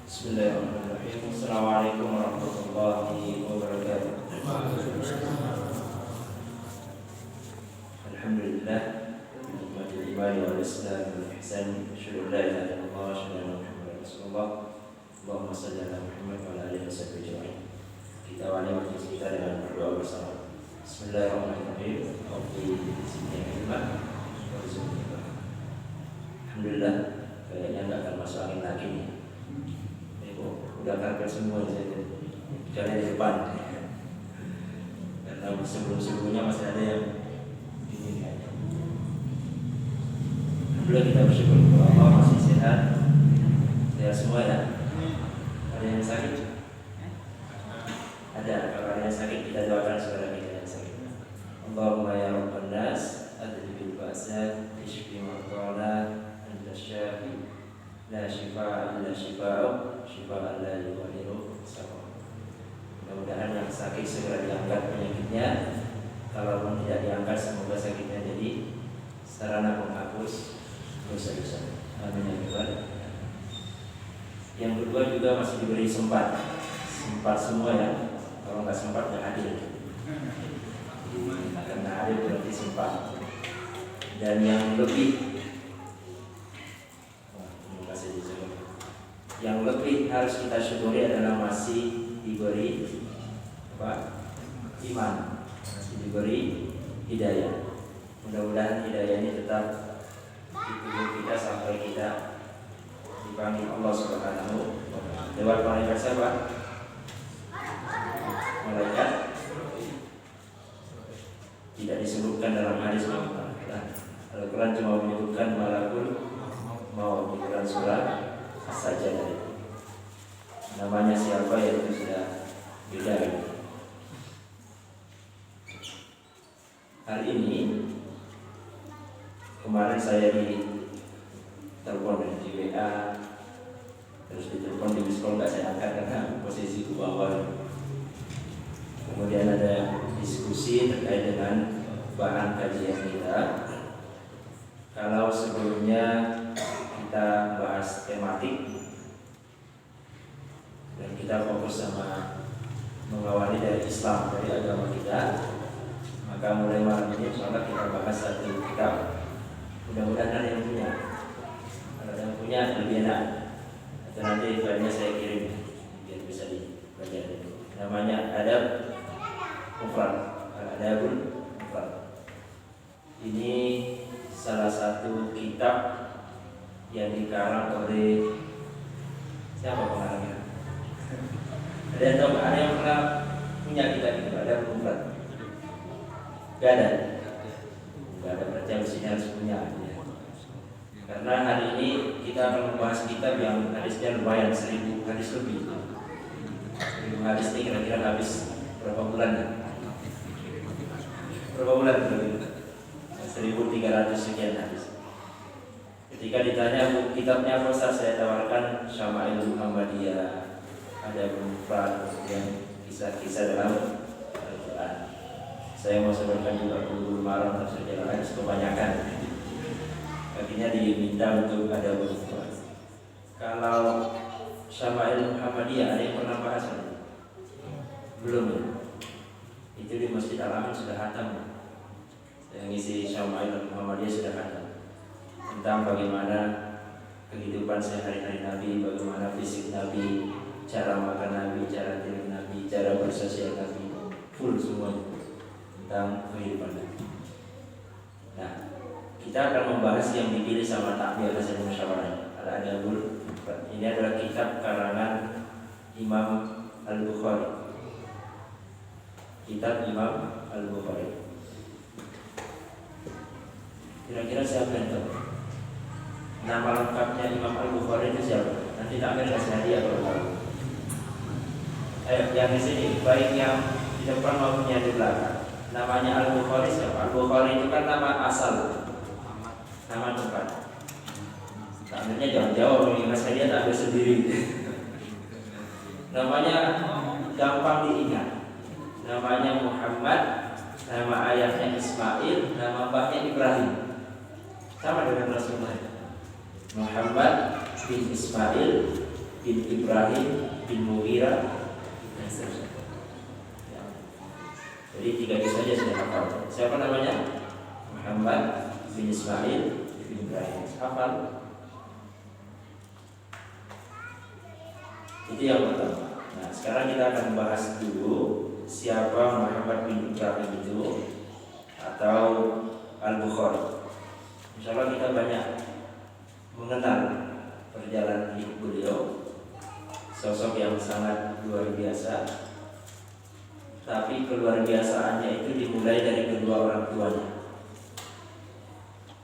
Bismillahirrahmanirrahim. Assalamualaikum warahmatullahi wabarakatuh. Alhamdulillah, nikmatul iman wal islam wal ihsan. Asyhadu an la ilaha illallah wa asyhadu anna Muhammadar Rasulullah. Allahumma shalli ala Muhammad wa ala alihi washabbihi ajma'in. Kita awali majlis kita dengan berdoa bersama. Bismillahirrahmanirrahim. Alhamdulillah, kayaknya nggak akan masuk angin lagi nih. Udah karpet semua saja jalan di depan, karena sebelum-sebelumnya masih ada yang ini. Alhamdulillah kita bersyukur kepada Allah masih sehat semua ya. Ada yang sakit? Ada. Kalau ada yang sakit kita doakan saudara kita yang sakit. Allahumma ya Rabban nas adhibil ba'sa ishfi marqana anta syafi la shifaa illa shifaa'uk shifaan la yughadiru saqama. Mudah-mudahan yang sakit segera diangkat penyakitnya. Kalaupun tidak diangkat, semoga sakitnya jadi sarana penghapus dosa-dosa. Amin ya Tuhan. Yang kedua juga masih diberi sempat semua ya. Kalau nggak sempat nggak hadir. Karena hadir berarti sempat. Dan yang lebih harus kita syukuri adalah masih diberi iman, masih diberi hidayah. Mudah-mudahan hidayah ini tetap di tubuh kita sampai kita dipanggil Allah Subhanahu wa ta'ala. Lewat malaikat siapa? Malaikat tidak disebutkan dalam hadis Al-Quran, cuma menyebutkan malakul maut di dalam surah As-Sajdah. Namanya siapa ya itu sudah beda. Hari ini kemarin saya ditelepon di WA, terus ditelepon di miskol, nggak saya angkat karena posisi ke bawah. Kemudian ada diskusi terkait dengan bahan kajian kita. Kalau sebelumnya kita bahas tematik dan kita fokus sama mengawali dari Islam, dari agama kita, maka mulai malam ini insyaAllah kita bahas satu kitab. Mudah-mudahan ada yang punya. Kalau ada yang punya lebih enak, atau nanti filenya saya kirim biar bisa dibaca. Namanya Adab Mufrad, Adabul Mufrad. Ini salah satu kitab yang dikarang oleh siapa pengarangnya? Ada yang tahu? Ada yang pernah punya kitab itu? Ada Mufrad? Gak ada. Gak ada, berarti yang sini harus punya ya. Karena hari ini kita akan membahas kitab yang hadisnya lumayan 1000 hadis lebih. 1000 hadis ini kira-kira habis berapa bulan ya? Berapa bulan? 1300 sekian hadis. Ketika ditanya kitabnya apa, saya tawarkan Syama'il Muhammadiyah, ada Mufrad, kemudian kisah-kisah dalam Al-Quran. Saya mau sebutkan juga Bulughul Maram, terus lain kebanyakan. Akhirnya diminta untuk ada Mufrad. Kalau Syama'il Muhammadiyah ada yang pernah bahas? Belum ya? Itu di Masjid Al-Amin sudah hatam. Yang ngisi Syama'il Muhammadiyah sudah hatam. Tentang bagaimana kehidupan sehari-hari Nabi, bagaimana fisik Nabi, cara makan Nabi, cara tidur Nabi, cara bersosial Nabi, full semuanya tentang kehidupan Nabi. Nah, kita akan membahas yang dipilih sama Takmir Hasan Musyawarah Al-Adabul Mufrad. Ini adalah kitab karangan Imam Al-Bukhari. Kitab Imam Al-Bukhari. Kira-kira siapa yang tahu? Nama lengkapnya Imam Al-Bukhari itu siapa? Nanti Takmir kasih hadiah kalau tahu. Yang di sini, baik yang di depan maupun yang di belakang. Namanya Al-Bukhari siapa? Al-Bukhari itu kan nama asal, nama tempat. Takmirnya jangan jawab, mengingat saya tak ada sendiri. Namanya gampang diingat. Namanya Muhammad, nama ayahnya Ismail, nama mbahnya Ibrahim. Sama dengan Rasulullah. Muhammad bin Ismail bin Ibrahim bin Mughirah dan seterusnya. Ya. Jadi 3 kisahnya sudah hafal. Siapa namanya? Muhammad bin Ismail bin Ibrahim. Hafal. Itu yang pertama. Nah, sekarang kita akan bahas dulu siapa Muhammad bin Ibrahim itu atau Al-Bukhari. Insyaallah kita banyak mengenal perjalanan hidup beliau, sosok yang sangat luar biasa. Tapi keluar biasaannya itu dimulai dari kedua orang tuanya.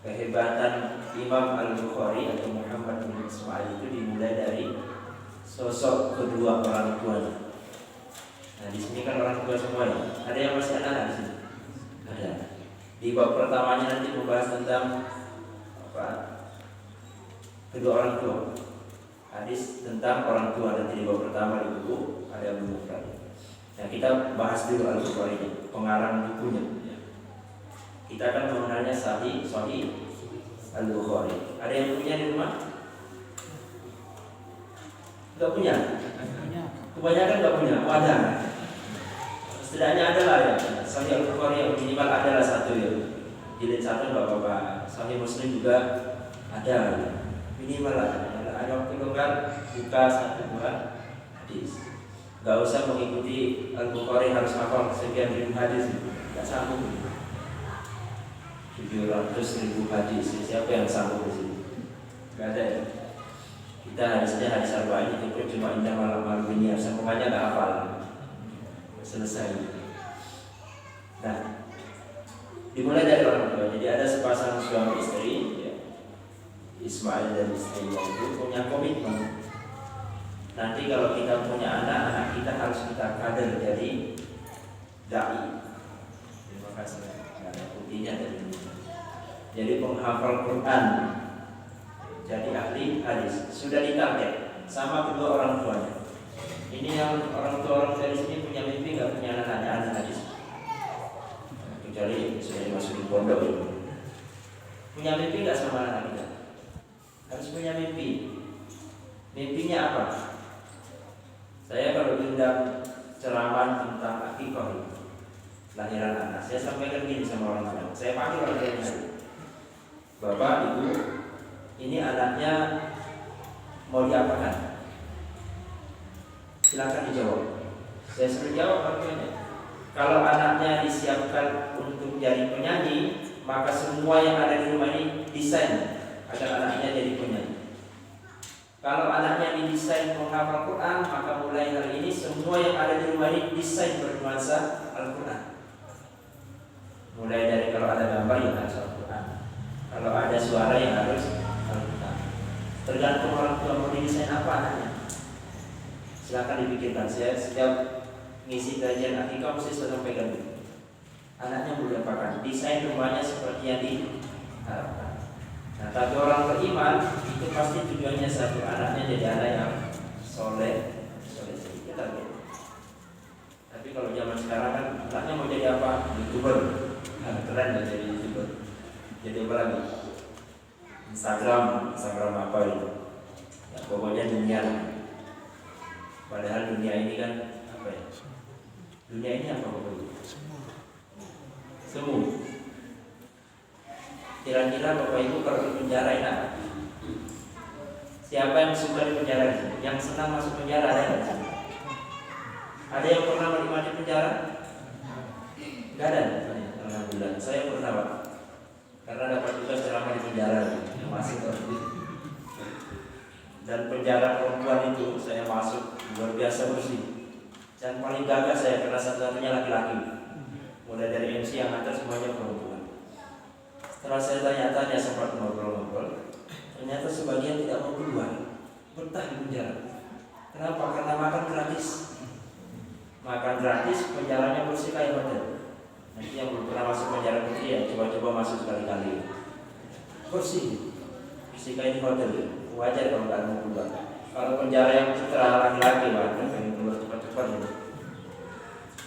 Kehebatan Imam Al-Bukhari atau Muhammad bin Ismail itu dimulai dari sosok kedua orang tuanya. Nah, di sini kan orang tua semua ya. Ada yang masih anak di sini? Ada. Di bab pertamanya nanti membahas tentang apa? Kedua orang tua. Hadis tentang orang tua nanti di bab pertama di buku ada Abu Mufrad. Nah, kita bahas dulu Al-Bukhari ini, pengarang bukunya. Kita akan mengenalnya Sahih Al-Bukhari. Ada yang punya di rumah? Enggak punya? Kebanyakan enggak punya. Oh, ada. Setidaknya ada lah ya. Sahih Al-Bukhari yang minimal adalah satu ya. Jilid 1 enggak apa-apa. Sahih Muslim juga ada. Minimal ada. Ada waktu longgar buka 1-2 hadis. Enggak usah mengikuti Al-Bukhari harus hafal sekian ribu hadis. Enggak sanggup. 700.000 hadis. Siapa yang sanggup di sini? Enggak ada ya. Kita hadisnya hadis arba'in itu pun cuma indah malam ini, semuanya nggak hafal. Selesai. Nah, dimulai dari orang tua. Jadi ada sepasang suami istri, ya. Ismail dan istrinya itu punya komitmen. Nanti kalau kita punya anak kita harus kita kader jadi dai. Terima kasih. Ada putihnya dari ini. Jadi penghafal Quran. Jadi ahli hadis sudah ditarget sama kedua orang tuanya. Ini yang orang tua di sini punya mimpi nggak punya anak hadis? Kecuali sudah dimasukin pondok ini. Punya mimpi nggak sama anak kita? Harus punya mimpi. Mimpinya apa? Saya kalau diundang ceramah tentang akikah lahiran anak, saya sampaikan gini sama orang tua. Saya panggil orang tuanya, Bapak, Ibu, ini anaknya mau diapakan? Silakan dijawab. Saya suruh jawab orang tuanya. Kalau anaknya disiapkan untuk jadi penyanyi, maka semua yang ada di rumah ini desain agar anaknya jadi penyanyi. Kalau anaknya didesain menghafal Quran, maka mulai hari ini semua yang ada di rumah ini desain bernuansa Al-Quran. Mulai dari kalau ada gambar yang harus Al-Quran, kalau ada suara yang harus Al-Quran. Tergantung orang tua mau didesain apa anaknya. Silakan dipikirkan. Saya setiap ngisi kajian akikah mesti saya sampaikan dulu. Anaknya mau diapakan? Desain rumahnya seperti yang diharapkan. Nah, tapi orang beriman itu pasti tujuannya satu, anaknya jadi anak yang soleh sedikit aja. Tapi kalau zaman sekarang kan anaknya mau jadi apa? YouTuber. Nah, keren lah jadi YouTuber. Jadi apa lagi? Instagram apa itu? Ya, pokoknya dunia. Padahal dunia ini kan apa ya? Dunia ini apa pokoknya? Semu. Kira-kira Bapak Ibu kalau di penjara enak? Siapa yang suka di penjara? Yang senang masuk penjara ada nggak? Ada yang pernah menikmati penjara? Gak ada. Alhamdulillah. Saya pernah, Pak. Karena dapat tugas ceramah di penjara masih dan penjara perempuan itu saya masuk luar biasa bersih. Dan paling gagah saya karena satu-satunya laki-laki. Mulai dari MC yang atas semuanya perempuan. Setelah saya tanya-tanya sempat ngobrol-ngobrol, ternyata sebagian tidak mau keluar, betah di penjara. Kenapa? Karena makan gratis. Makan gratis, penjaranya bersih kayak hotel. Nanti yang belum pernah masuk penjara putih ya coba-coba masuk sekali-kali. Bersih kayak di hotel. Wajar kalau nggak mau keluar. Kalau penjara yang citra laki-laki, wajar pengen keluar cepat-cepat gitu.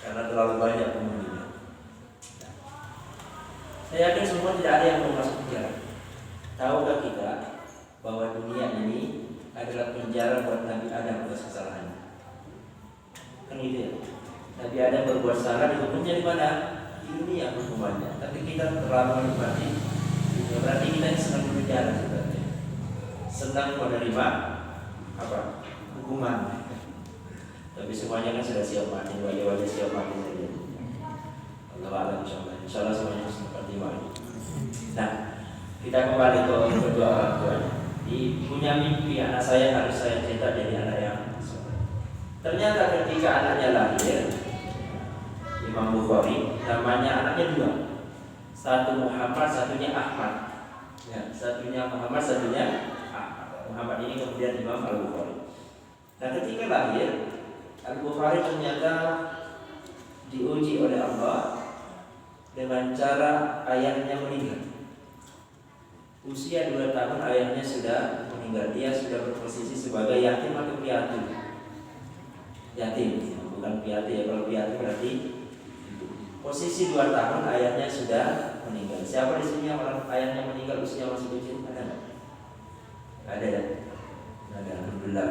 Karena terlalu banyak penghuninya. Saya yakin semua tidak ada yang mau masuk penjara. Tahukah kita bahwa dunia ini adalah penjara buat Nabi Adam mana? Di dunia hukumannya. Tapi kita terlalu menikmati, ya berarti kita ini senang berjalan sebenarnya. Senang menerima apa? Hukuman. Tapi semuanya kan sudah siap mati, wajah-wajah siap mati saja. Allah alam insyaallah semuanya seperti mati. Nah, kita kembali ke kedua orang tua. Punya mimpi anak saya harus saya cetak jadi anak yang soleh. Ternyata ketika anaknya lahir, Imam Bukhari namanya anaknya dua, satu Muhammad, satunya Ahmad. Ya, satunya Muhammad, satunya Ahmad. Muhammad ini kemudian Imam Al Bukhari. Nah, ketika lahir Al Bukhari ternyata diuji oleh Allah dengan cara ayahnya meninggal. Usia 2 tahun ayahnya sudah meninggal. Dia sudah berposisi sebagai yatim atau piatu. Yatim, bukan piatu ya. Kalau piatu berarti posisi 2 tahun ayahnya sudah meninggal. Siapa di sini orang ayahnya meninggal usia masih kecil? Ada nggak? Ada ya? Ada, alhamdulillah.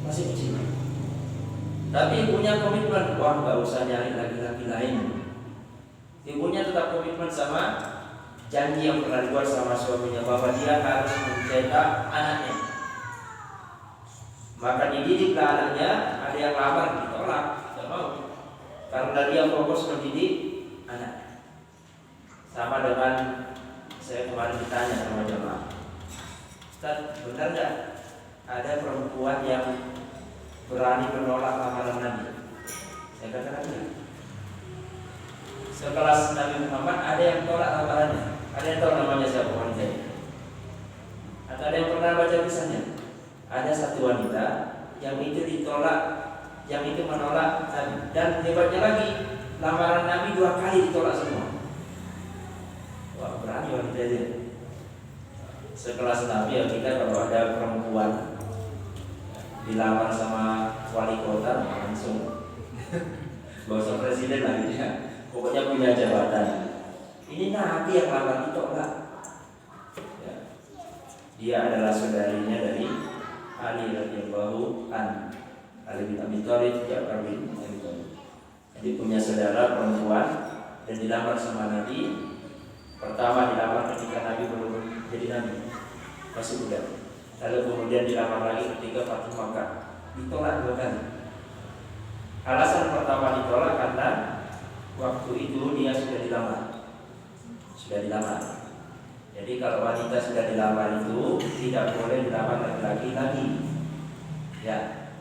Masih kecil. Tapi ibunya komitmen, wah nggak usah nyari laki-laki lain. Ibunya tetap komitmen sama janji yang pernah dibuat sama suaminya bahwa dia harus mencetak anaknya. Maka dididiklah anaknya, ada yang lamar ditolak, tidak mau. Karena dia fokus mendidik anak. Sama dengan saya kemarin ditanya sama jemaah, Ustaz, benar nggak ada perempuan yang berani menolak lamaran Nabi? Saya katakan ya. Sekelas Nabi Muhammad ada yang tolak lamarannya. Ada yang tahu namanya siapa wanita ini? Atau ada yang pernah baca kisahnya? Ada satu wanita yang itu ditolak, yang itu menolak Nabi. Dan hebatnya lagi, lamaran Nabi 2 kali ditolak semua. Wah, berani wanita ini. Sekelas Nabi ya, kita kalau ada perempuan dilamar sama wali kota langsung gak usah presiden lagi ya. Pokoknya punya jabatan. Ini Nabi yang lamar ditolak. Ya. Dia adalah saudarinya dari Ali radhiyallahu anhu. Ali bin Abi Thalib, Ja'far bin Abi Thalib. Jadi punya saudara perempuan dan dilamar sama Nabi. Pertama dilamar ketika Nabi belum jadi Nabi, masih muda. Lalu kemudian dilamar lagi ketika Fathu Makkah. Ditolak 2 kali. Alasan pertama ditolak karena waktu itu dia sudah dilamar. Jadi kalau wanita sudah dilamar itu tidak boleh dilamar laki-laki lagi. Ya.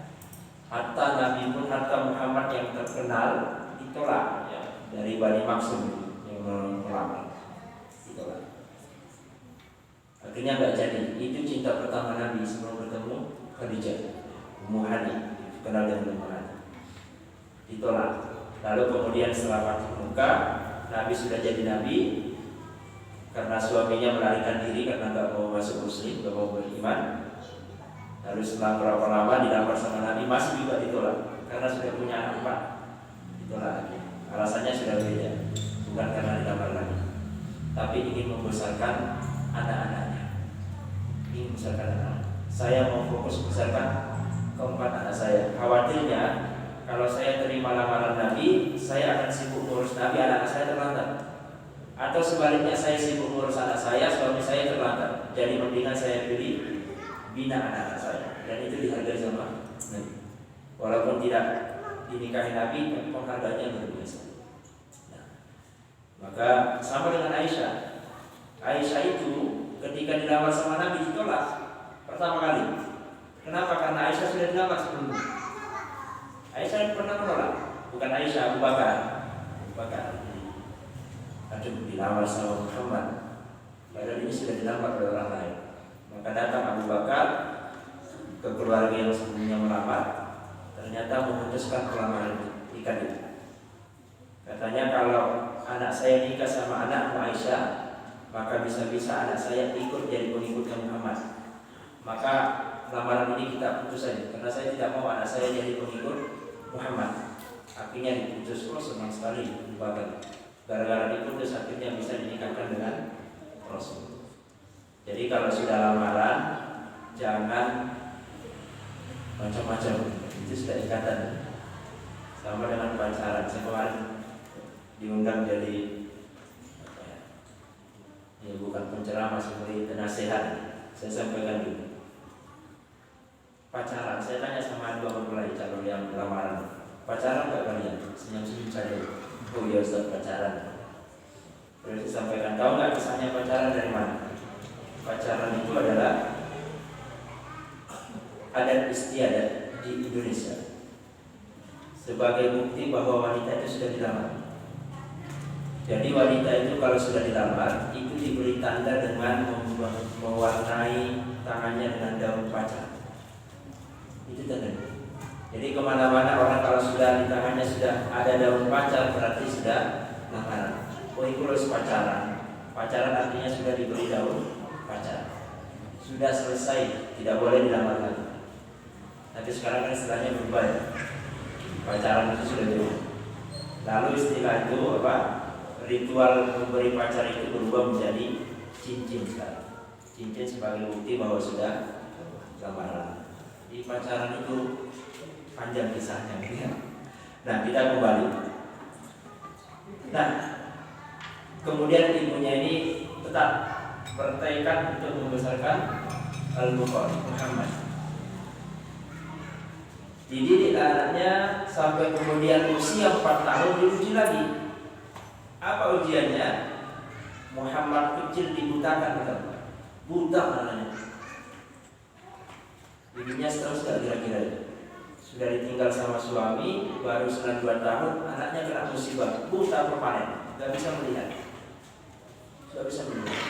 Hatta Nabi pun, hatta Muhammad yang terkenal ditolak ya, dari Bani Maksum yang melamar. Ditolak. Akhirnya nggak jadi. Itu cinta pertama Nabi sebelum bertemu Khadijah, Ummu Hani, kenal dengan Ummu Hani. Ditolak. Lalu kemudian setelah Fathu Makkah, Nabi sudah jadi Nabi. Karena suaminya melarikan diri karena nggak mau masuk Muslim, nggak mau beriman. Lalu setelah berapa lama dilamar sama Nabi, masih juga ditolak karena sudah punya anak 4. Ditolak lagi. Alasannya sudah beda, bukan karena dilamar lagi, tapi ingin membesarkan anak-anaknya. Ingin membesarkan anak. Saya mau fokus membesarkan keempat anak saya. Khawatirnya kalau saya terima lamaran Nabi, saya akan sibuk ngurus Nabi, anak saya terlantar. Atau sebaliknya saya sibuk ngurus anak saya, suami saya terlantar. Jadi mendingan saya pilih bina anak saya. Dan itu dihargai sama Nabi. Walaupun tidak dinikahi Nabi, tapi penghargaannya luar biasa. Nah, maka sama dengan Aisyah. Aisyah itu ketika dilamar sama Nabi ditolak pertama kali. Kenapa? Karena Aisyah sudah dilamar sebelumnya. Aisyah pernah menolak, bukan Aisyah, Abu Bakar. Aduh, dilamar sama Muhammad, padahal ini sudah dilamar oleh orang lain. Maka datang Abu Bakar ke keluarga yang sebelumnya melamar, ternyata memutuskan pelamaran nikah itu. Katanya kalau anak saya nikah sama anak Aisyah, maka bisa-bisa anak saya ikut jadi pengikutnya Muhammad. Maka lamaran ini kita putus saja, karena saya tidak mau anak saya jadi pengikut Muhammad. Akhirnya diputus. Oh, senang sekali Abu Bakar. Gara-gara diputus akhirnya bisa dinikahkan dengan Rasul. Jadi kalau sudah lamaran, jangan macam-macam. Itu sudah ikatan. sama dengan pacaran. Saya kemarin diundang jadi ya bukan penceramah, seperti nasihat. Saya sampaikan dulu. Pacaran, saya tanya sama dua mempelai calon yang lamaran, pacaran gak kalian? Senyum-senyum saja. Oh iya Ustaz, pacaran. Terus saya sampaikan, tahu gak kisahnya pacaran dari mana? Pacaran itu adalah adat istiadat di Indonesia sebagai bukti bahwa wanita itu sudah dilamar. Jadi wanita itu kalau sudah dilamar itu diberi tanda dengan mewarnai tangannya dengan daun pacar. Itu tandanya. Jadi kemana-mana orang kalau sudah di tangannya sudah ada daun pacar berarti sudah lamaran. Oh itu harus pacaran. Pacaran artinya sudah diberi daun pacar. Sudah selesai, tidak boleh dilamar lagi. Tapi sekarang kan istilahnya berubah ya. Pacaran itu sudah jauh. Lalu istilah itu apa? Ritual memberi pacar itu berubah menjadi cincin sekarang. Cincin sebagai bukti bahwa sudah lamaran. Di pacaran itu panjang kisahnya ya. Nah kita kembali. Nah kemudian ibunya ini tetap bertekad untuk membesarkan Al-Bukhari Muhammad. Dididik anaknya sampai kemudian usia 4 tahun diuji lagi. Apa ujiannya? Muhammad kecil dibutakan, buta anaknya. Bibinya stres gak kira-kira? Sudah ditinggal sama suami, baru setelah 2 tahun, anaknya kena musibah, buta permanen, gak bisa melihat. Gak bisa melihat.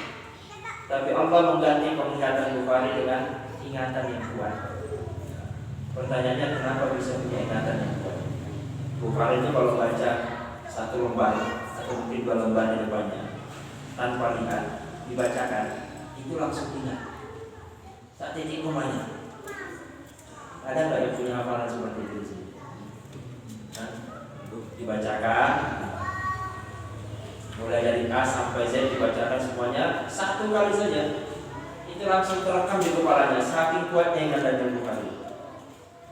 Tapi Allah mengganti penglihatan Bukhari dengan ingatan yang kuat. Pertanyaannya kenapa bisa punya ingatan yang kuat? Bukhari itu kalau baca 1 lembar atau mungkin 2 lembar di depannya tanpa lihat, dibacakan, itu langsung ingat. Tak titik komanya. Ada nggak yang punya hafalan seperti itu sih? Dibacakan, mulai dari A sampai Z dibacakan semuanya 1 kali saja, itu langsung terekam di kepalanya, saking kuatnya ingatan Bukhari.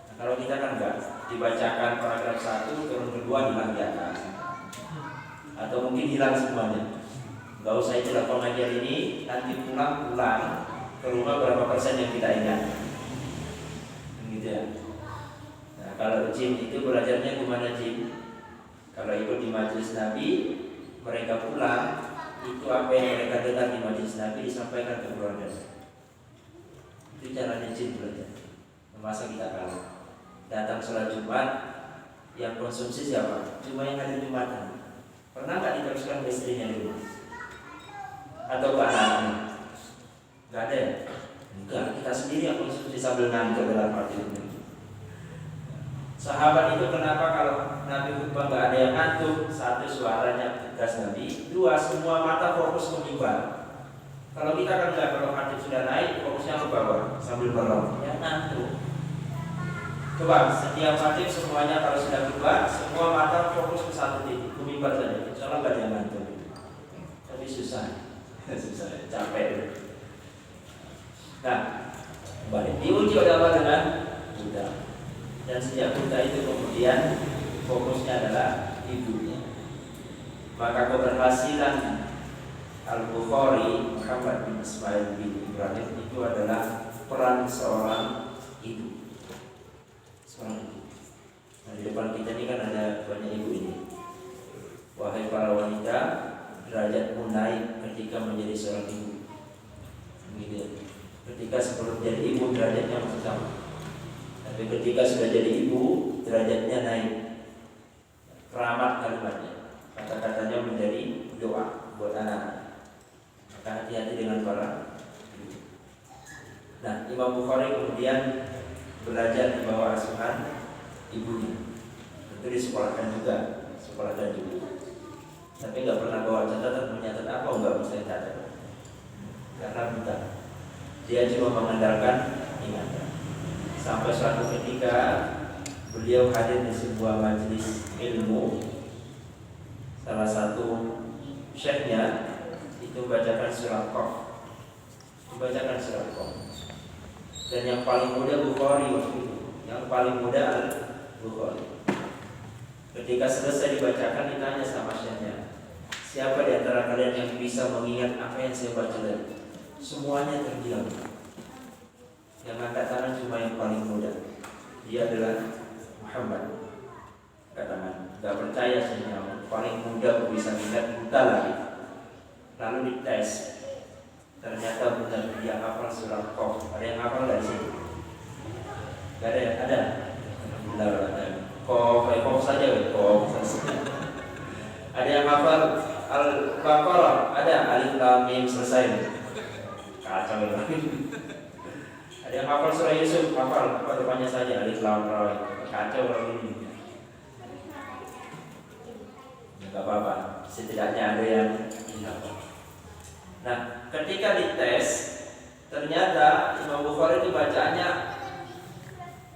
Nah, kalau kita kan enggak, dibacakan paragraf 1, turun kedua hilang di atas, atau mungkin hilang semuanya. Gak usah istilah pengajian ini, nanti pulang ke rumah berapa persen yang kita ingat. Gitu ya. Nah, kalau jin itu belajarnya kemana jin? Kalau ikut di majelis Nabi, mereka pulang, itu apa yang mereka dengar di majelis Nabi disampaikan ke keluarga. Itu caranya jin belajar. Masa kita kalah? Datang sholat Jumat, yang konsumsi siapa? Cuma yang ada Jumatan. Pernah nggak diteruskan ke istrinya dulu? Atau ke anak-anaknya? Nggak ada ya? Enggak, kita sendiri yang konsumsi sambil ngantuk dalam arti ini. Sahabat itu kenapa kalau Nabi khutbah nggak ada yang ngantuk? 1, suaranya tegas Nabi. 2, semua mata fokus ke mimbar. Kalau kita kan nggak, kalau hati sudah naik, fokusnya ke bawah sambil merem. Ya ngantuk. Coba setiap hati semuanya kalau sudah khutbah, semua mata fokus ke 1 titik, ke mimbar saja. Insya Allah nggak ada yang ngantuk. Tapi susah, susah, capek. Nah, kembali diuji oleh Allah dengan buta. Dan sejak buta itu kemudian fokusnya adalah ibunya. Maka keberhasilan Al-Bukhari Muhammad bin Ismail bin Ibrahim itu adalah peran seorang ibu. Seorang ibu. Nah, di depan kita ini kan ada banyak ibu ini. Wahai para wanita, derajatmu naik ketika menjadi seorang ibu. Gitu. Ketika sebelum jadi ibu derajatnya masih sama, tapi ketika sudah jadi ibu derajatnya naik. Keramat kalimatnya, kata-katanya menjadi doa buat anak. Maka hati-hati dengan para ibu. Nah, Imam Bukhari kemudian belajar di bawah asuhan ibunya. Tentu disekolahkan juga, sekolahkan ibu. Tapi nggak pernah bawa catatan, menyatat apa nggak bisa catat, karena buta. Dia cuma mengandalkan ingatan. Sampai suatu ketika beliau hadir di sebuah majelis ilmu. Salah satu syekhnya itu membacakan surah Qaf. Membacakan surah Qaf. Dan yang paling muda Bukhari waktu itu. Yang paling muda Al-Bukhari. Ketika selesai dibacakan ditanya sama syekhnya, siapa di antara kalian yang bisa mengingat apa yang saya baca tadi? Semuanya terdiam. Yang angkat tangan cuma yang paling muda. Dia adalah Muhammad. Angkat tangan. Gak percaya sehingga paling muda bisa ingat, buta lagi. Lalu dites. Ternyata benar dia hafal surah Qaf. Ada yang hafal dari sini? Gak ada ya? Ada. Alhamdulillah ada. Qaf saja, Qaf saja. Ada yang hafal Al-Baqarah? Ada. Alif Lam Mim selesai. Kacau ya. Ada yang hafal surah Yusuf? Hafal. Apa depannya saja? Alif Lam Ra. Kacau orang ini. Gak apa-apa. Setidaknya ada yang hafal. Nah, ketika dites, ternyata Imam Bukhari itu bacaannya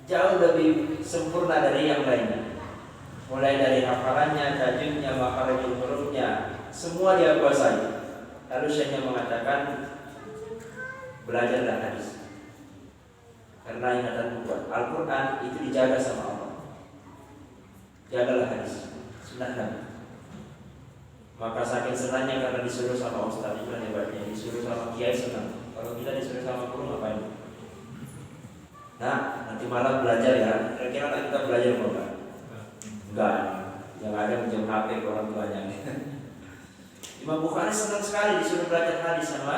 jauh lebih sempurna dari yang lainnya. Mulai dari hafalannya, tajwidnya, makharijul hurufnya, semua dia kuasai. Lalu syekhnya mengatakan, belajarlah hadis. Karena ingatan kuat. Al-Quran itu dijaga sama Allah. Jagalah hadis, sunnah Nabi. Maka saking senangnya karena disuruh sama ustaz, itu hebatnya. Disuruh sama kiai senang. Kalau kita disuruh sama guru ngapain? Nah, nanti malam belajar ya. Kira-kira nanti kita belajar apa? Enggak. Yang ada menjam HP ke orang tuanya. Imam Bukhari senang sekali disuruh belajar hadis sama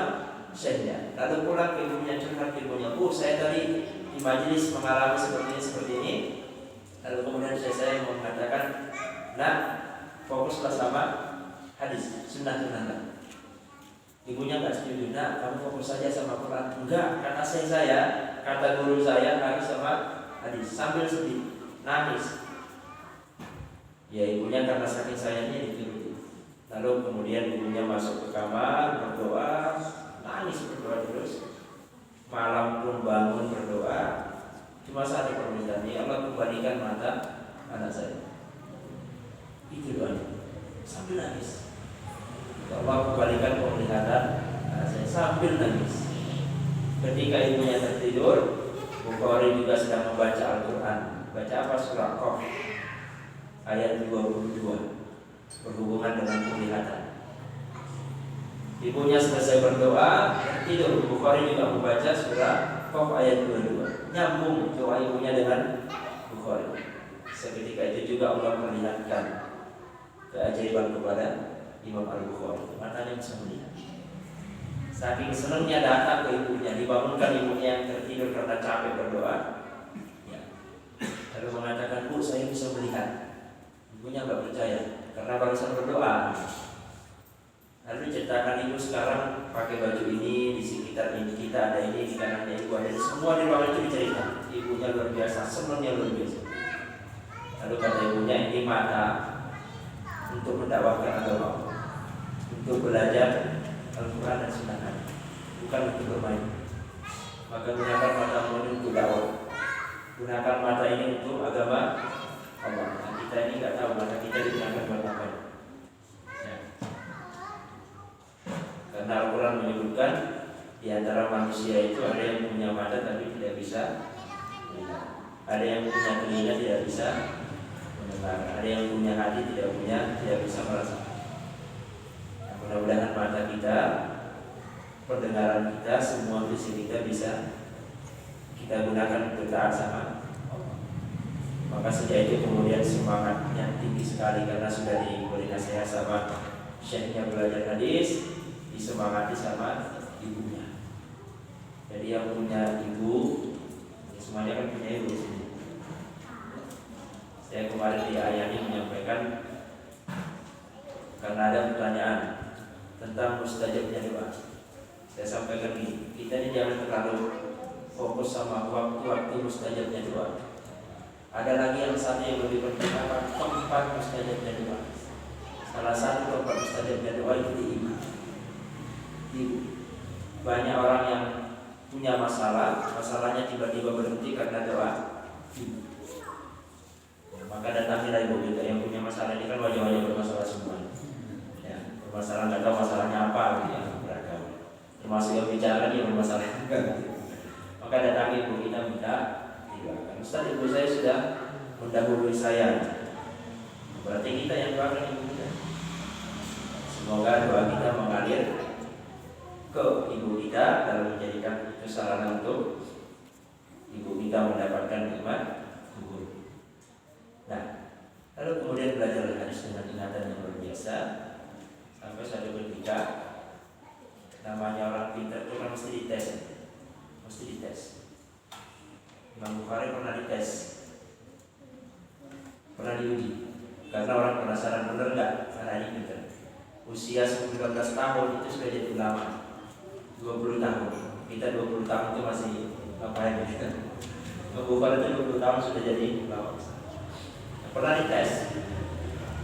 syekhnya. Lalu pulang ke ibunya, curhat ke ibunya, Bu, saya tadi di majelis mengalami seperti ini. Lalu kemudian saya mengatakan, nah, fokuslah sama hadis, sunnah. Ibunya nggak setuju. Nah, kamu fokus saja sama Quran. Enggak, kata guru saya harus sama hadis. Sambil sedih, nangis. Ya ibunya karena saking sayangnya dituruti. Lalu kemudian ibunya masuk ke kamar berdoa, nangis berdoa terus. Malam pun bangun berdoa. Cuma satu permintaan, ya Allah kembalikan mata anak saya. Itu doanya. Sambil nangis. Ya Allah kembalikan penglihatan anak saya sambil nangis. Ketika ibunya tertidur, Bukhari juga sedang membaca Al-Quran. Baca apa? Surah Qaf ayat 22, berhubungan dengan penglihatan. Ibunya selesai berdoa, tidur. Bukhari juga membaca surah Qaf ayat 22. Nyambung doa ibunya dengan Bukhari. Seketika itu juga Allah perlihatkan keajaiban kepada Imam Al-Bukhari. Matanya bisa melihat. Saking senangnya datang ke ibunya, dibangunkan ibunya yang tertidur karena capek berdoa. Ya. Lalu mengatakan, Bu, saya bisa melihat. Ibunya nggak percaya karena barusan berdoa. Lalu ceritakan, ibu sekarang pakai baju ini, di sekitar ini kita ada ini, di kanannya ibu ada ini. Semua di ruangan itu diceritakan. Ibunya luar biasa, senangnya luar biasa. Lalu kata ibunya, ini mata untuk mendakwahkan agama Allah, untuk belajar Al-Quran dan Sunnah Nabi, bukan untuk bermain. Maka gunakan matamu ini untuk dakwah, gunakan mata ini untuk agama Allah. Nah, kita ini nggak tahu mata kita digunakan buat apa. Ya. Karena Al-Quran menyebutkan di antara manusia itu ada yang punya mata tapi tidak bisa melihat, ada yang punya telinga tidak bisa mendengar, ada yang punya hati tidak bisa merasakan. Mudah-mudahan mata kita, pendengaran kita, semua visi kita bisa kita gunakan untuk taat sama Allah. Maka sejak itu kemudian semangatnya tinggi sekali karena sudah diberi nasihat sama syekhnya belajar hadis, disemangati sama ibunya. Jadi yang punya ibu, semuanya kan punya ibu di sini. Saya kemarin di Ayani menyampaikan karena ada pertanyaan tentang mustajabnya doa. Saya sampaikan ini, kita ini jangan terlalu fokus sama waktu-waktu mustajabnya doa. Ada lagi yang satu yang lebih penting, apa? Tempat mustajabnya doa. Salah satu tempat mustajabnya doa itu di ibu. Ibu. Banyak orang yang punya masalahnya tiba-tiba berhenti karena doa ibu. Maka datangilah ibu kita yang punya masalah ini, kan wajah-wajah bermasalah semua. Masalah nggak tahu masalahnya apa gitu ya, beragam. Termasuk yang bicara dia bermasalah juga. Maka datangi ibu kita minta didoakan. Ustaz, ibu saya sudah mendahului saya. Berarti kita yang doakan ibu kita. Semoga doa kita mengalir ke ibu kita dalam menjadikan itu sarana untuk ibu kita mendapatkan nikmat kubur. Nah, lalu kemudian belajar hadis dengan ingatan yang luar biasa sampai suatu ketika namanya orang pintar itu kan mesti dites, Imam Bukhari pernah dites, pernah diuji, karena orang penasaran benar nggak karena ini pintar. Usia 19 tahun itu sudah jadi ulama, 20 tahun. Kita 20 tahun itu masih ngapain gitu. Imam Bukhari itu 20 tahun sudah jadi ulama. Pernah dites,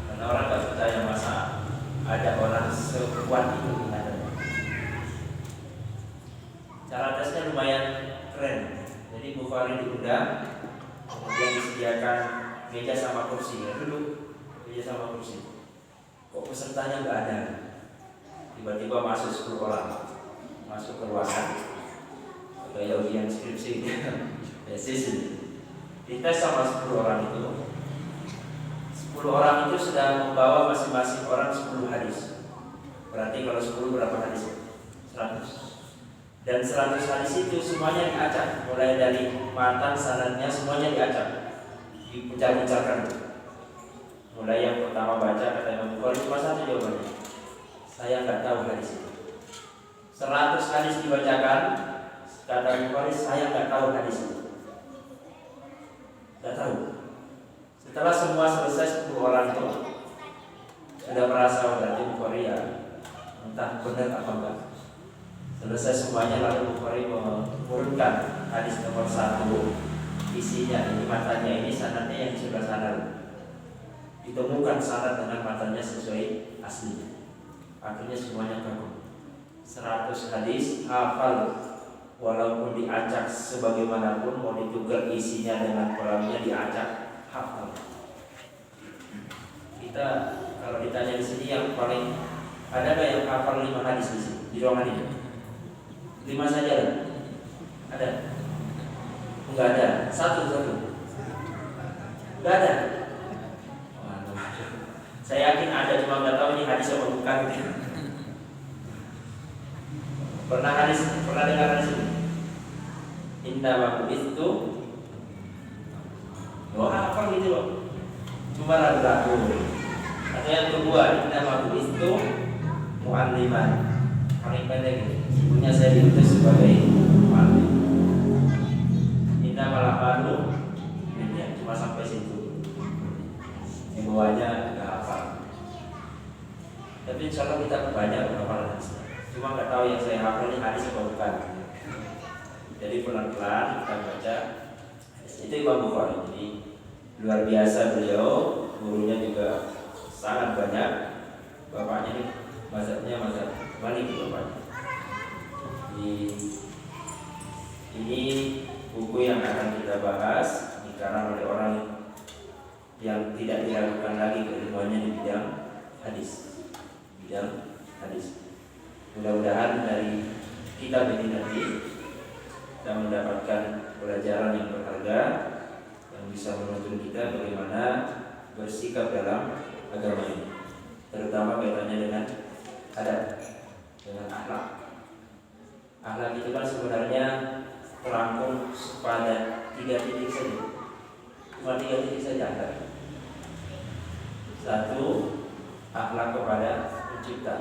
karena orang nggak percaya masa ada orang sekuat itu ada. Cara tesnya lumayan keren. Jadi Bukhari diundang, kemudian disediakan meja sama kursi. Ya duduk, meja sama kursi. Kok pesertanya nggak ada? Tiba-tiba masuk 10 orang, masuk ke ruangan. Kayak ujian skripsi, tesis. Dites sama 10 orang itu. 10 orang itu sudah membawa masing-masing orang 10 hadis. Berarti kalau 10 berapa hadis? 100. Dan 100 hadis itu semuanya diacak, mulai dari matan sanadnya semuanya diacak, dipucar-pucarkan. Mulai yang pertama baca kata Imam Bukhari cuma satu jawabannya, saya nggak tahu hadis itu. 100 hadis dibacakan, kata Bukhari saya nggak tahu hadis itu, nggak tahu. Setelah semua selesai 10 orang itu sudah merasa berarti Bukhari ya entah benar apa enggak. Selesai semuanya lalu Bukhari menurunkan hadis nomor 1. Isinya ini matanya ini sanadnya yang sudah sanad. Ditemukan sanad dengan matanya sesuai aslinya. Akhirnya semuanya kagum. 100 hadis hafal walaupun diacak sebagaimanapun, mau ditukar isinya dengan kolamnya diacak hafal. Kita kalau ditanya di sini yang paling ada nggak yang hafal 5 hadis di sini di ruangan ini? 5 saja lah. Ada? Enggak ada. Satu. Enggak ada. Saya yakin ada, cuma nggak tahu ini hadis apa bukan. Pernah dengar hadis ini? Inna wa bu'ithu. Apa gitu loh? Cuma ragu-ragu. Atau yang kedua, inna wa bu'ithu mu'alliman. Paling pendek gitu. Ibunya saya diutus sebagai mu'allim. Inna malah baru ya, cuma sampai situ. Yang bawahnya nggak hafal. Tapi insya Allah kita banyak menghafal hadis. Cuma nggak tahu yang saya hafal ini hadis atau bukan. Jadi pelan-pelan kita baca. Itu Imam Bukhari. Jadi luar biasa beliau. Gurunya juga sangat banyak. Bapaknya ini mazhabnya mazhab Malik bapaknya. Ini buku yang akan kita bahas dikarang oleh orang yang tidak diragukan lagi keilmuannya di bidang hadis. Mudah-mudahan dari kitab ini nanti kita mendapatkan pelajaran yang berharga yang bisa menuntun kita bagaimana bersikap dalam agama ini, terutama kaitannya dengan adab, dengan akhlak. Akhlak itu kan sebenarnya terangkum pada 3 titik saja. Cuma 3 titik saja akhlak. 1, akhlak kepada pencipta,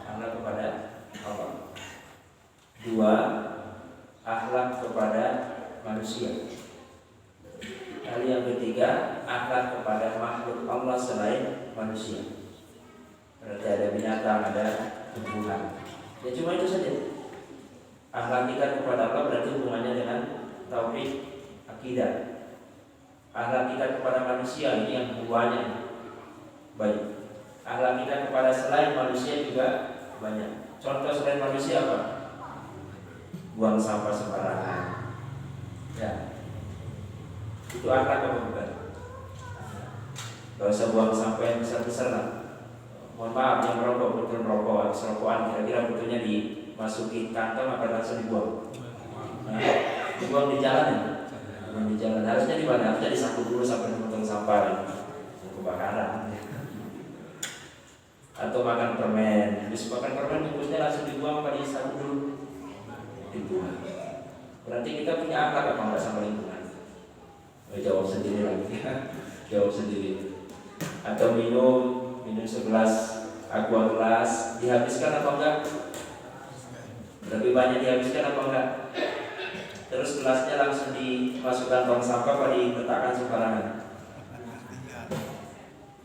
akhlak kepada Allah. 2, akhlak kepada manusia. Lalu yang ketiga, akhlak kepada makhluk Allah selain manusia. Berarti ada binatang, ada tumbuhan. Ya cuma itu saja. Akhlak kita kepada Allah berarti hubungannya dengan tauhid, akidah. Akhlak kita kepada manusia ini yang hubungannya banyak. Akhlak kita kepada selain manusia juga banyak. Contoh selain manusia apa? Buang sampah sembarangan. Ya. Itu akhlak apa bukan? Gak usah buang sampah yang besar-besar lah. Mohon maaf, yang merokok betul merokok, habis rokokan kira-kira betulnya dimasuki kantong apa langsung dibuang? Nah, dibuang di jalan ya? Dibuang di jalan. Harusnya di mana? Harusnya disapu dulu sampai memotong sampah. Kebakaran. atau makan permen. Habis makan permen bungkusnya langsung dibuang apa disapu dulu? Dibuang. Berarti kita punya akhlak apa enggak sama lingkungan? Jawab sendiri lagi. Jawab sendiri. Atau minum segelas aqua gelas, dihabiskan apa enggak? Lebih banyak dihabiskan apa enggak? Terus gelasnya langsung dimasukkan tong sampah atau diletakkan sembarangan?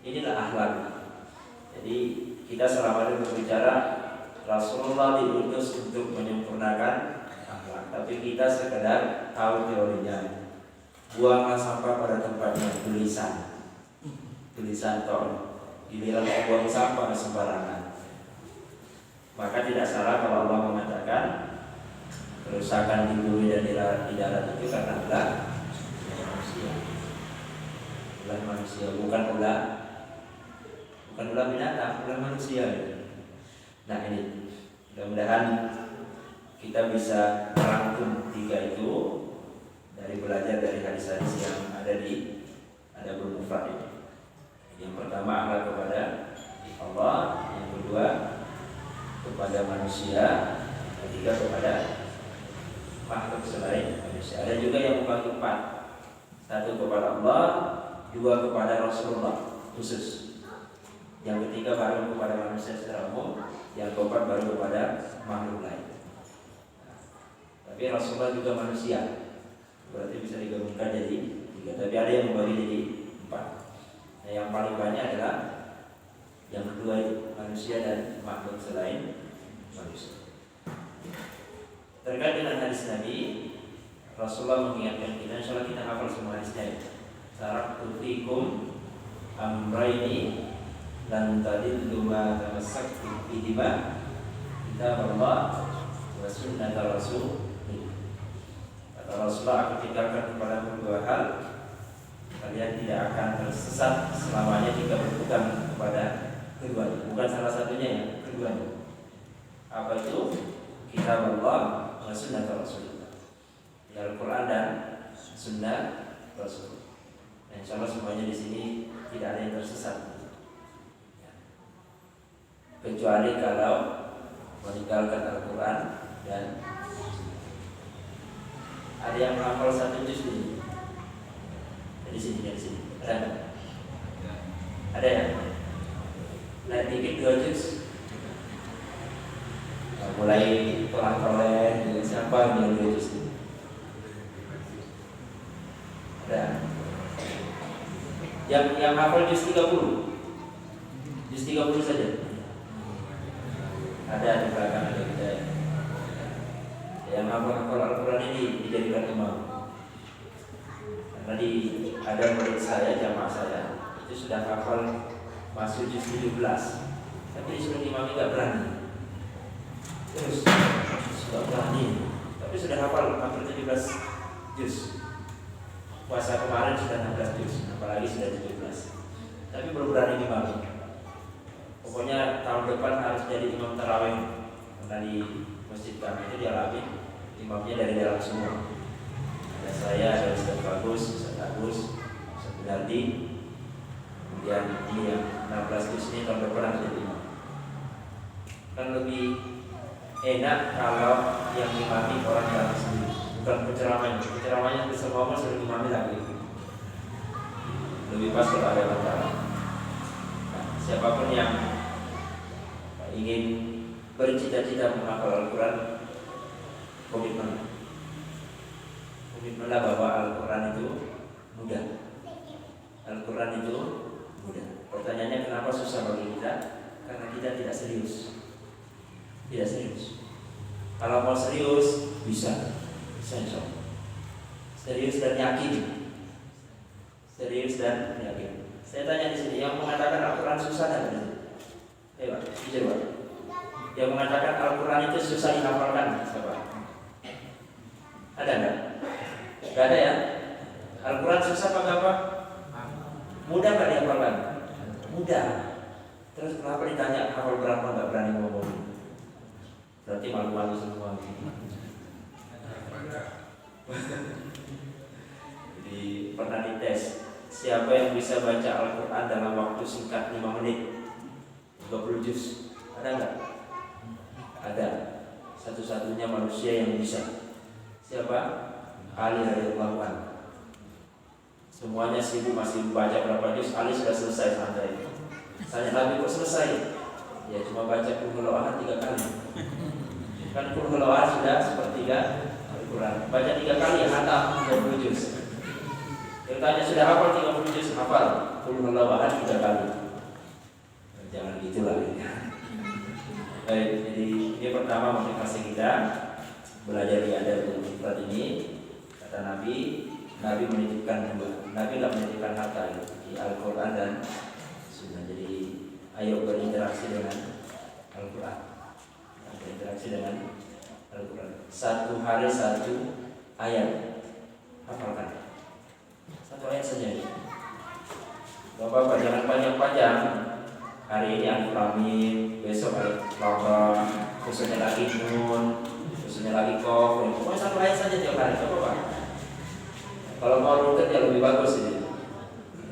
Inilah akhlak. Jadi kita selama ini berbicara Rasulullah diutus untuk menyempurnakan akhlak, tapi kita sekedar tahu teorinya. Buanglah sampah pada tempatnya, tulisan toh. Giliran buang sampah sembarangan. Maka tidak salah kalau Allah mengatakan kerusakan di bumi dan di darat itu karena ulah manusia, bukan ulah binatang, ulah manusia. Nah ini, mudah-mudahan kita bisa merangkum tiga itu dari belajar dari hadis-hadis yang ada bermufrad ini. Yang pertama akhlak kepada Allah, yang kedua kepada manusia, ketiga kepada makhluk selain manusia. Ada juga yang membagi empat, satu kepada Allah, dua kepada Rasulullah khusus, yang ketiga baru kepada manusia secara umum, yang keempat baru kepada makhluk lain. Tapi Rasulullah juga manusia, berarti bisa digabungkan jadi tiga. Tapi ada yang membagi jadi empat. Nah, yang paling banyak adalah yang kedua itu manusia dan makhluk selain manusia. Terkait dengan hadis Nabi, Rasulullah mengingatkan kita, insyaallah kita hafal semua hadisnya. Taraktu fikum amrayni lan tadillu ma tamassaktum bihima kitab Allah wa sunnat Rasul. Kata Rasulullah, aku tinggalkan kepadamu dua hal, kalian tidak akan tersesat selamanya jika berpegang kepada keduanya. Bukan salah satunya ya, keduanya. Apa itu? Kitab Allah wa sunnat Rasul. Al-Quran dan Sunnah Rasul. Nah, insya Allah semuanya di sini tidak ada yang tersesat, kecuali kalau meninggalkan Al-Quran dan ada yang menghafal satu juz ini. Dari sini. Ada? Ada ya? Naik dikit 2 juz. Nah, mulai tolak-tolak dengan siapa yang 2 juz ini? Ada? Yang hafal juz 30. Juz 30 saja. Ada di belakang ada kita. Yang hafal Al-Quran ini dijadikan imam. Karena ada murid saya, jamaah saya, itu sudah hafal masuk juz 17, tapi disuruh imam tidak berani. Terus sudah berani, tapi sudah hafal hampir 17 juz. Puasa kemarin sudah 16 juz, apalagi sudah 17. Tapi belum berani imam. Pokoknya tahun depan harus jadi imam tarawih. Karena di masjid kami itu dialami imamnya dari dalam semua. Ada saya, ada Ustaz Bagus, Ustaz Agus, Ustaz Dardi. Kemudian ini yang 16 juz ini tahun depan harus jadi imam. Kan lebih enak kalau yang imami orang dalam sendiri, bukan penceramahnya semua orang sudah imami lagi. Lebih pas kalau ada orang dalam. Nah, siapapun yang ingin bercita-cita menghafal Al-Quran, komitmenlah bahwa Al-Quran itu mudah. Al-Quran itu mudah. Pertanyaannya kenapa susah bagi kita? Karena kita tidak serius. Kalau mau serius bisa insya Allah. Serius dan yakin. Saya tanya di sini, yang mengatakan Al-Quran susah ada di sini? Ayo, jujur Pak. Yang mengatakan Al-Quran itu susah dihafalkan, siapa? Ada enggak? Enggak ada ya? Al-Quran susah apa? Mudah enggak dihafalkan? Mudah. Terus kenapa ditanya hafal berapa enggak berani ngomong? Berarti malu-malu semua. Jadi pernah dites, siapa yang bisa baca Al-Quran dalam waktu singkat 5 menit? 30 juz. Ada nggak? Ada. Satu-satunya manusia yang bisa. Siapa? Ali radhiyallahu anhu. Semuanya sibuk masih baca berapa juz, Ali sudah selesai santai. Tanya Nabi kok selesai? Ya cuma baca Qul Huwallahu 3 kali. Kan Qul Huwallahu sudah sepertiga Al-Quran. Baca 3 kali ya hatam 30 juz. Yang tanya sudah hafal 30 juz, hafal Qul Huwallahu 3 kali. Jangan gitulah. Baik, jadi ini pertama motivasi kita belajar di adab al ini. Kata Nabi menitipkan 2. Nabi tidak menitipkan harta di Al-Quran dan Sunnah. Jadi ayo berinteraksi dengan Al-Quran. Berinteraksi dengan Al-Quran. 1 hari 1 ayat. Hafalkan 1 ayat saja. Bapak jangan panjang-panjang. Hari ini Al-Quran, besok Al-Quran, besoknya lagi Nun, besoknya lagi Qaf. Pokoknya 1 ayat saja tiap hari, apa Pak? Kalau mau rutin ya lebih bagus ini,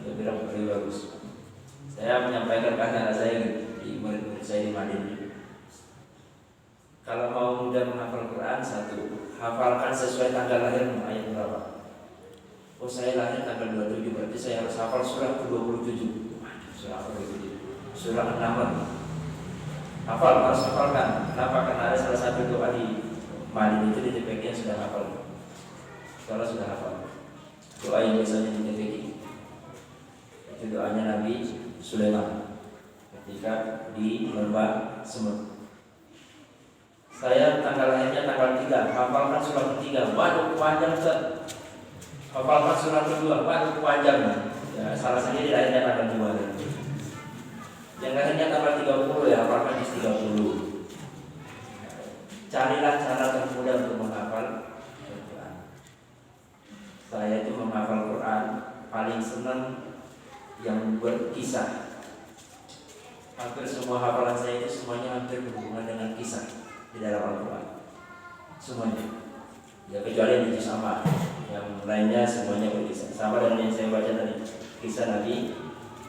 lebih bagus. Saya menyampaikan karena saya di murid-murid saya di Madinah. Kalau mau mudah menghafal Quran, 1, hafalkan sesuai tanggal lahir ayat berapa. Oh saya lahir tanggal 27, berarti saya harus hafal surah ke-27. Surah ke-27. Surah An-Naml. Harus hafalkan. Kenapa? Karena ada salah satu doa di Madinah itu di TPK yang sudah hafal. Kalau sudah hafal, doa yang biasanya di TPK itu doanya Nabi Sulaiman ketika di lembah semut. Saya tanggal lahirnya tanggal 3, hafalkan surah ke-3. Waduh panjang Ustaz. Hafalkan surah ke-2. Waduh panjang. Ya, salah satunya di lahirnya tanggal 2. Yang lahirnya tanggal 30 ya hafalkan di 30. Carilah cara termudah untuk menghafal Al-Quran. Saya itu menghafal Quran paling senang yang berkisah. Hampir semua hafalan saya itu semuanya hampir berhubungan dengan kisah di dalam Al-Quran. Semuanya. Ya kecuali di sama. Yang lainnya semuanya berkisah. Sama dengan yang saya baca tadi, kisah Nabi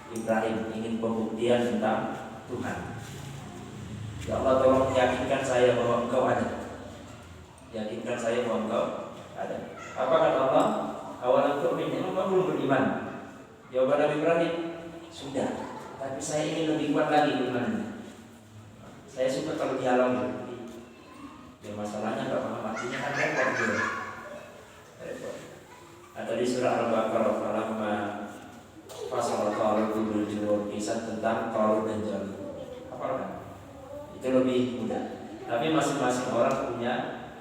Ibrahim ingin pembuktian tentang Tuhan. Ya Allah tolong yakinkan saya bahwa Engkau ada. Yakinkan saya bahwa Engkau ada. Apa kata Allah? Awalam tu'min, memang kamu belum beriman. Jawaban Nabi Ibrahim, sudah. Tapi saya ingin lebih kuat lagi imannya. Saya suka kalau dialog. Ya masalahnya nggak paham artinya kan repot. Atau di surah Al-Baqarah falamma fasal Talut bil Jurud, kisah tentang Talut dan Jalut. Apa kan? Itu lebih mudah. Tapi masing-masing orang punya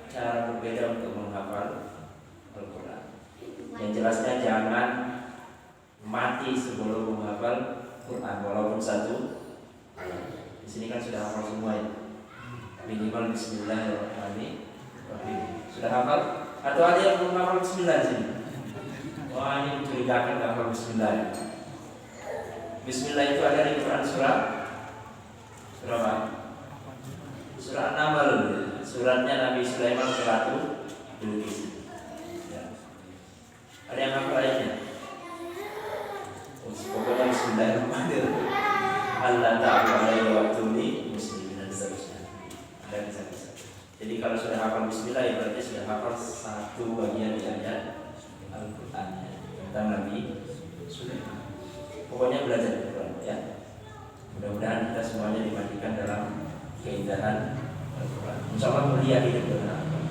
cara berbeda untuk menghafal Al-Quran. Yang jelasnya jangan mati sebelum menghafal Quran walaupun 1 ayat. Di sini kan sudah hafal semua ya. Minimal Bismillahirrahmanirrahim. Sudah hafal? Atau ada yang belum hafal Bismillah di sini? Wah ini mencurigakan nggak hafal Bismillah. Bismillah itu ada di Quran surah apa? Surah An-Naml. Suratnya Nabi Sulaiman ke Ratu Bilqis. Ya. Ada yang hafal ayatnya? Pokoknya Bismillahirrahmanirrahim. Allah ta'ala wa tuni muslimin dan seterusnya. Ada kisah-kisah. Jadi kalau sudah hafal Bismillah ya berarti sudah hafal 1 bagian di ayat Al-Quran tentang Nabi Sulaiman. Pokoknya belajar Al-Quran ya. Mudah-mudahan kita semuanya dimandikan dalam keindahan Al-Quran. Insyaallah mulia hidup dengan Al-Quran.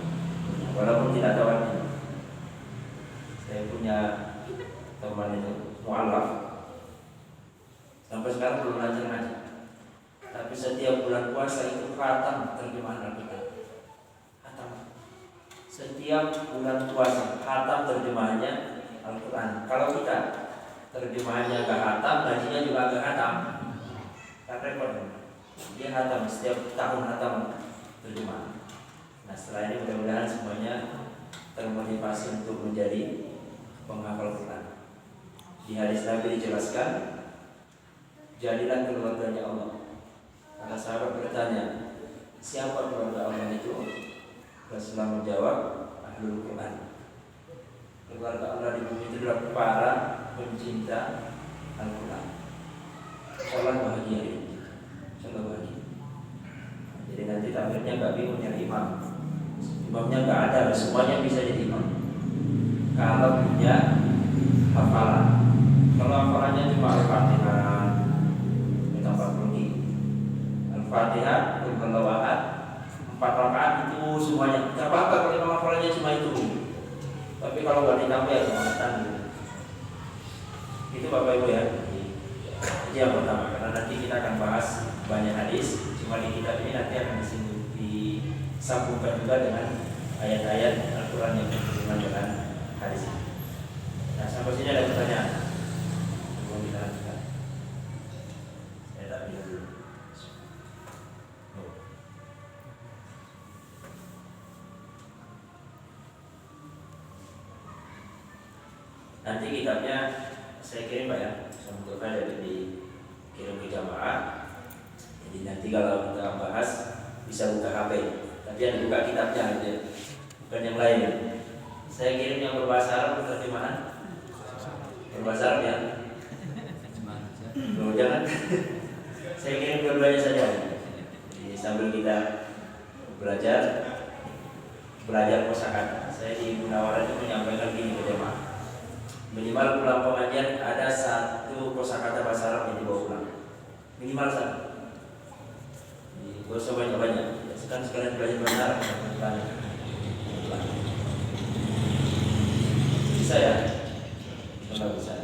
Walaupun tidak tahu artinya. Saya punya teman itu mu'alaf. Sampai sekarang belum belajar ngaji. Tapi setiap bulan puasa itu khatam terjemahan Al-Quran. Khatam. Setiap bulan puasa khatam terjemahannya Al-Quran. Kalau kita terjemahannya agak khatam, ngajinya juga agak khatam. Kan repot. Dia khatam setiap tahun khatam terjemahan. Nah setelah ini mudah-mudahan semuanya termotivasi untuk menjadi penghafal Quran. Di hadis Nabi dijelaskan, jadilah keluarganya Allah. Karena sahabat bertanya, siapa keluarga Allah itu? Rasulullah menjawab, Ahlul Quran. Keluarga Allah di bumi itu adalah para pencinta Al-Quran. Insyaallah bahagia ini. muridnya nggak bingung nyari imam. Imamnya nggak ada, semuanya bisa jadi imam. Kalau punya hafalan. Kalau hafalannya cuma Al-Fatihah, tambah pergi. Al-Fatihah, Qul Ahad, 4 rakaat itu semuanya. Gak apa-apa kalau imam hafalannya cuma itu. Tapi kalau nggak ditambah ya kebangetan gitu. Itu Bapak Ibu ya. Jadi yang pertama, karena nanti kita akan bahas banyak hadis. Cuma di kitab ini nanti akan disambungkan juga dengan ayat-ayat Al-Quran yang berhubungan dengan hadis ini. Nah, sampai sini ada pertanyaan. Mau kita lanjutkan? Saya tak bilang dulu. Nanti kitabnya saya kirim Pak ya, untuk ada dikirim ke jamaah. Jadi nanti kalau kita bahas bisa buka HP, tapi yang dibuka kitabnya aja, bukan yang lain. Saya kirim yang berbahasa Arab terjemahan. Berbahasa Arab ya? Loh, jangan. Saya kirim dua-duanya saja. Jadi sambil kita belajar kosakata. Saya di Munawarah itu menyampaikan gini ke jemaah. Minimal pulang pengajian ada 1 kosakata bahasa Arab yang dibawa pulang. Minimal 1. Gak usah banyak-banyak. Sekalian belajar bahasa Arab. Bisa ya? Tidak bisa.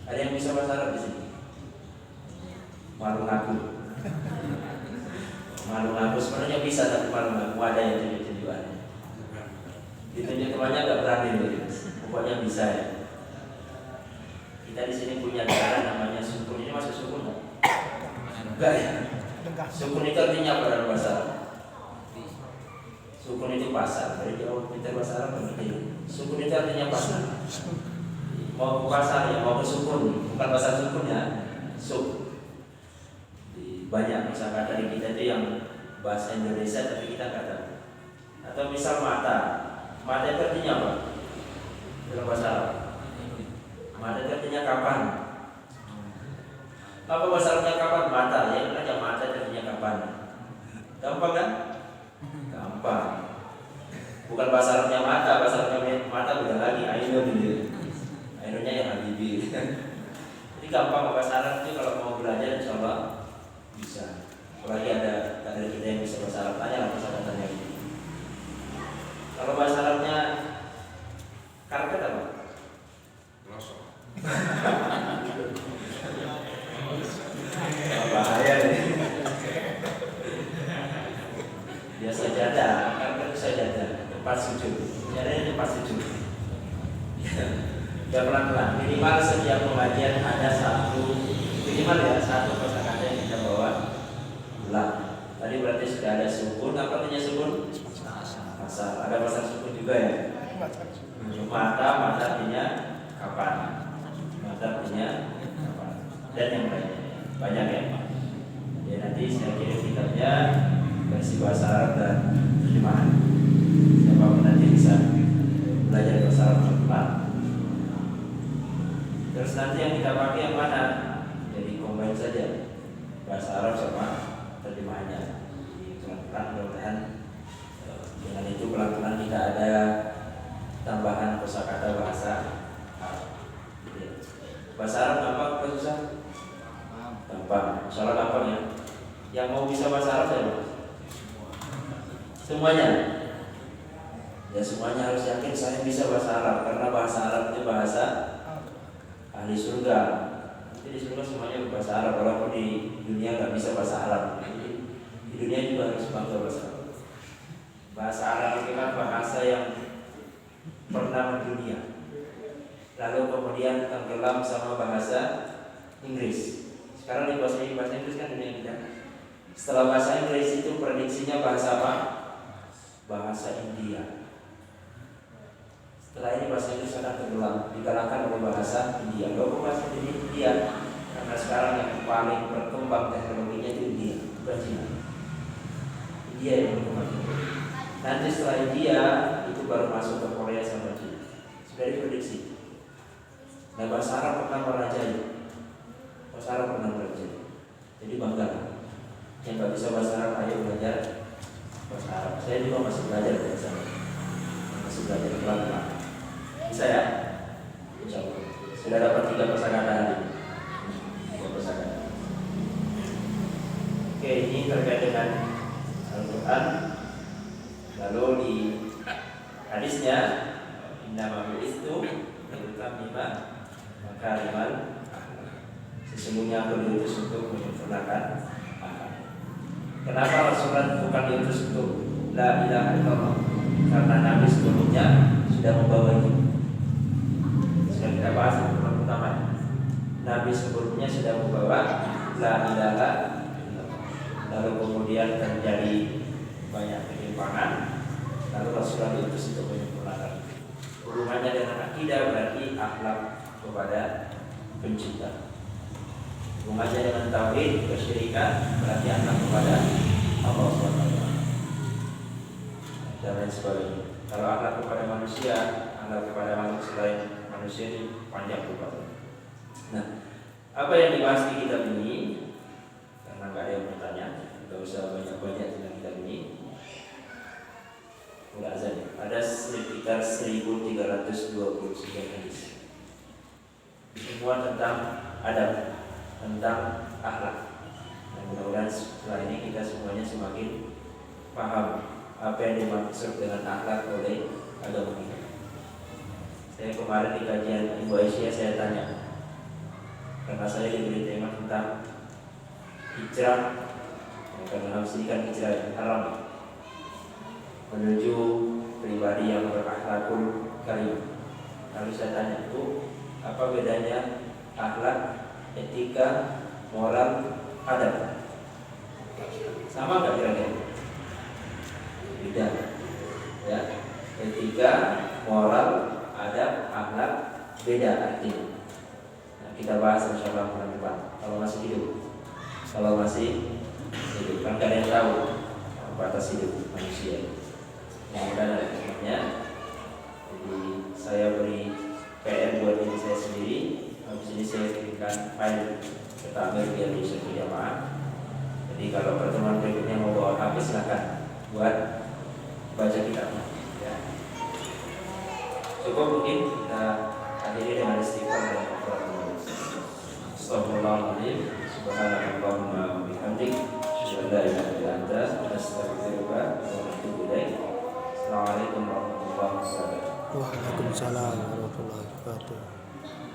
Ada yang bisa bahasa Arab di sini? Malu ngaku. Malu ngaku sebenarnya bisa, tapi malu ngaku ada yang tunjuk-tunjukan. Ditunjuk temannya nggak berani loh. Pokoknya bisa ya. Kita di sini punya negara namanya sukun. Ini masuk sukun nggak? Enggak ya. Sukun itu artinya apa dalam bahasa Arab? Sukun itu pasar. Dari jauh kita bahasa Arab begitu. Sukun itu artinya pasar. Mau ke pasar ya, mau ke sukun. Bukan bahasa sukun ya. Suk. Banyak kosakata di kita itu yang bahasa Indonesia tapi kita nggak tahu. Atau misal mata. Mata itu artinya apa? Dalam bahasa Arab. Mata itu artinya kapan? Apa bahasa Arabnya kapan? Mata, ya kan aja mata itu artinya kapan? Gampang kan? Gampang. Bukan bahasa Arabnya mata, bahasa Arabnya mata beda lagi. Ainun gitu. Ainunnya yang habibi. Jadi gampang bahasa Arab itu kalau mau belajar insya Allah bisa. Apalagi ada kader kita yang bisa bahasa Arab, tanya lah bahasa katanya ini. Kalau bahasa Arabnya karpet apa? Bahaya nih. Dia sajadah, karpet itu sajadah, tempat sujud. Jadinya tempat sujud. Ya pelan-pelan. Minimal setiap pengajian ada 1 minimal ya 1 kosakata yang kita bawa pulang. Tadi berarti sudah ada sukun. Apa artinya sukun? Pasar. Ada pasar sukun juga ya. Mata artinya kapan? Mata artinya kapan? Dan yang lainnya banyak ya. Ya nanti saya kirim kitabnya versi bahasa Arab dan terjemahan. Siapapun nanti bisa belajar bahasa Arab cepat. Terus nanti yang kita pakai yang mana? Jadi combine saja bahasa Arab sama terjemahannya. Pelan-pelan mudah-mudahan dengan itu pelan-pelan kita ada tambahan kosakata bahasa Arab. Bahasa Arab gampang apa susah? Gampang. Soalnya gampang ya. Yang mau bisa bahasa Arab ya? Semuanya. Ya semuanya harus yakin saya bisa bahasa Arab karena bahasa Arab itu bahasa ahli surga. Nanti di surga semuanya berbahasa Arab. Walaupun di dunia nggak bisa bahasa Arab, di dunia juga harus bangga bahasa Arab. Bahasa Arab itu kan bahasa yang pernah mendunia, lalu kemudian tenggelam sama bahasa Inggris. Sekarang di bahasa Inggris kan dunia kita. Setelah bahasa Inggris itu prediksinya bahasa apa? Bahasa India. Setelah ini bahasa Inggris akan tenggelam, dikalahkan oleh bahasa India. Loh, bahasa India? Karena sekarang yang paling berkembang teknologinya itu India, bukan Cina. India yang berkembang. Nanti setelah India itu baru masuk ke Korea sama Cina. Sudah diprediksi. Nah bahasa Arab pernah merajai. Bahasa Arab pernah merajai. Jadi bangga. Yang nggak bisa bahasa Arab ayo belajar bahasa Arab. Saya juga masih belajar bahasa Arab. Masih belajar pelan-pelan. Bisa ya? Insya Allah. Sudah dapat 3 kosakata hari. 3 kosakata. Oke, ini terkait dengan Al-Quran. Lalu di hadisnya, innama bu'itsu litammima makarimal akhlaq. Sesungguhnya aku diutus untuk menyempurnakan akhlak. Kenapa Rasulullah bukan diutus untuk la ilaha illallah? Karena Nabi sebelumnya sudah membawa itu. Sudah kita bahas di pertama. Nabi sebelumnya sudah membawa la ilaha illallah. Lalu kemudian terjadi banyak penyimpangan. Lalu Rasulullah diutus untuk menyempurnakan. Hubungannya dengan akidah berarti akhlak kepada pencipta. Hubungannya dengan tauhid, kesyirikan berarti akhlak kepada Allah SWT dan lain sebagainya. Kalau akhlak kepada manusia, akhlak kepada makhluk selain manusia ini panjang rupanya. Nah, apa yang dibahas di kitab ini, karena nggak ada yang bertanya, nggak usah banyak-banyak dengan kitab ini. Udah azan ya. Ada sekitar 1329 hadis. Semua tentang adab, tentang akhlak. Dan mudah-mudahan setelah ini kita semuanya semakin paham apa yang dimaksud dengan akhlak oleh agama kita. Saya kemarin di kajian Ibu Aisyah saya tanya, karena saya diberi tema tentang hijrah, karena harus ini kan hijrah yang haram menuju pribadi yang berakhlakul karim. Lalu saya tanya, itu apa bedanya akhlak, etika, moral, adab? Sama nggak kira-kira? Beda. Ya, etika, moral, adab, akhlak beda artinya. Nah, kita bahas insyaallah bulan depan. Kalau masih hidup, kalau masih hidup, kan kalian tahu batas hidup manusia. Mudah-mudahan ada hikmahnya. Jadi saya beri PR buat diri saya sendiri. Habis ini saya kirimkan file ke Tamir biar bisa berjamaah. Jadi kalau pertemuan berikutnya mau bawa HP silakan buat baca kitabnya. Ya. Cukup mungkin kita akhiri dengan istighfar dan berdoa. Astagfirullahaladzim. Subhanallahumma wa bihamdik. Asyhadu an la ilaha illa anta, astaghfiruka wa atubu ilaik. Assalamualaikum warahmatullahi wabarakatuh. Waalaikumsalam warahmatullahi wabarakatuh.